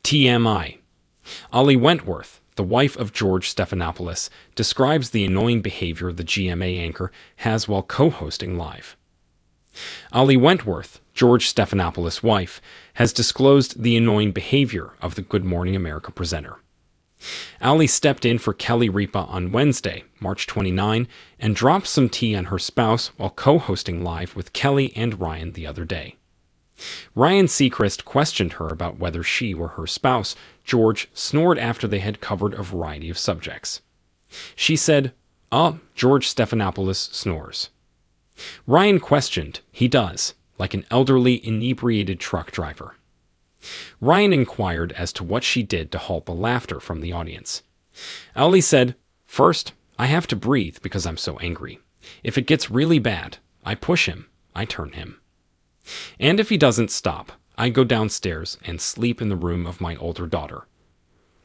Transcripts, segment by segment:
TMI. Ali Wentworth, the wife of George Stephanopoulos, describes the annoying behavior the GMA anchor has while co-hosting live. Ali Wentworth, George Stephanopoulos' wife, has disclosed the annoying behavior of the Good Morning America presenter. Ali stepped in for Kelly Ripa on Wednesday, March 29, and dropped some tea on her spouse while co-hosting live with Kelly and Ryan the other day. Ryan Seacrest questioned her about whether she or her spouse, George, snored after they had covered a variety of subjects. She said, George Stephanopoulos snores." Ryan questioned, "He does, like an elderly, inebriated truck driver." Ryan inquired as to what she did to halt the laughter from the audience. Ali said, "First, I have to breathe because I'm so angry. If it gets really bad, I push him, I turn him. And if he doesn't stop, I go downstairs and sleep in the room of my older daughter."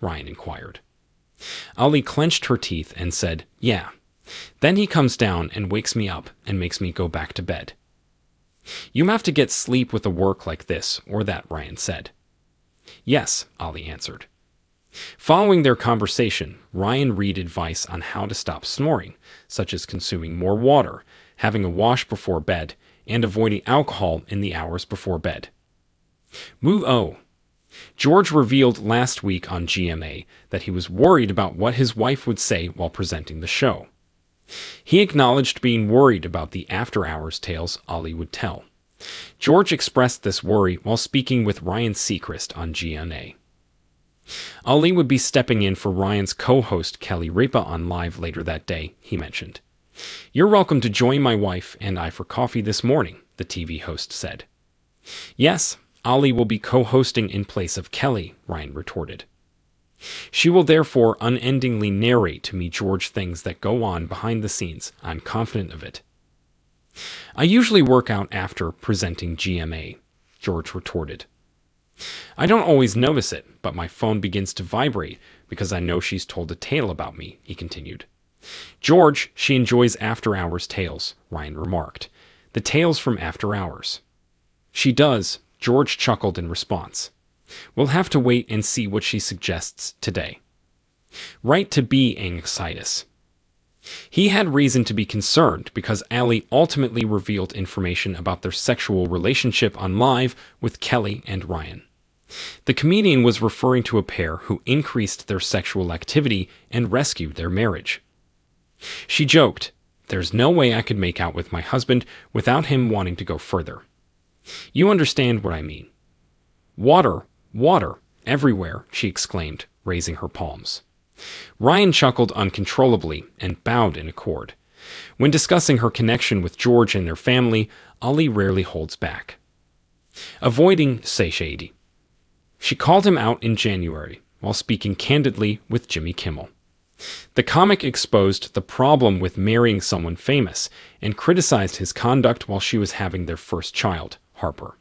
Ryan inquired. Ali clenched her teeth and said, "Yeah. Then he comes down and wakes me up and makes me go back to bed." "You have to get sleep with a work like this or that," Ryan said. "Yes," Ali answered. Following their conversation, Ryan read advice on how to stop snoring, such as consuming more water, having a wash before bed, and avoiding alcohol in the hours before bed. George revealed last week on GMA that he was worried about what his wife would say while presenting the show. He acknowledged being worried about the after-hours tales Ali would tell. George expressed this worry while speaking with Ryan Seacrest on GMA. Ali would be stepping in for Ryan's co-host Kelly Ripa on Live later that day, he mentioned. "You're welcome to join my wife and I for coffee this morning," the TV host said. "Yes, Ali will be co-hosting in place of Kelly," Ryan retorted. "She will therefore unendingly narrate to me George things that go on behind the scenes. I'm confident of it." "I usually work out after presenting GMA," George retorted. "I don't always notice it, but my phone begins to vibrate because I know she's told a tale about me," he continued. "George, she enjoys after-hours tales," Ryan remarked. "The tales from after hours." "She does," George chuckled in response. "We'll have to wait and see what she suggests today." Right to be anxious. He had reason to be concerned because Ali ultimately revealed information about their sexual relationship on Live with Kelly and Ryan. The comedian was referring to a pair who increased their sexual activity and rescued their marriage. She joked, "There's no way I could make out with my husband without him wanting to go further. You understand what I mean. Water, water, everywhere," she exclaimed, raising her palms. Ryan chuckled uncontrollably and bowed in accord. When discussing her connection with George and their family, Ali rarely holds back. Avoiding satiety. She called him out in January while speaking candidly with Jimmy Kimmel. The comic exposed the problem with marrying someone famous and criticized his conduct while she was having their first child, Harper.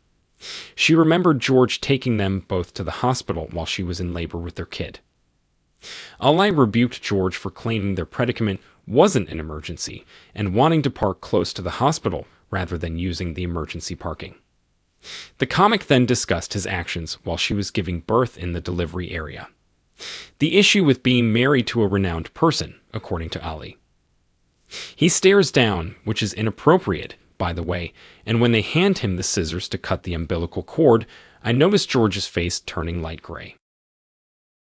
She remembered George taking them both to the hospital while she was in labor with their kid. Ali rebuked George for claiming their predicament wasn't an emergency and wanting to park close to the hospital rather than using the emergency parking. The comic then discussed his actions while she was giving birth in the delivery area. The issue with being married to a renowned person, according to Ali. "He stares down, which is inappropriate, by the way, and when they hand him the scissors to cut the umbilical cord, I notice George's face turning light gray.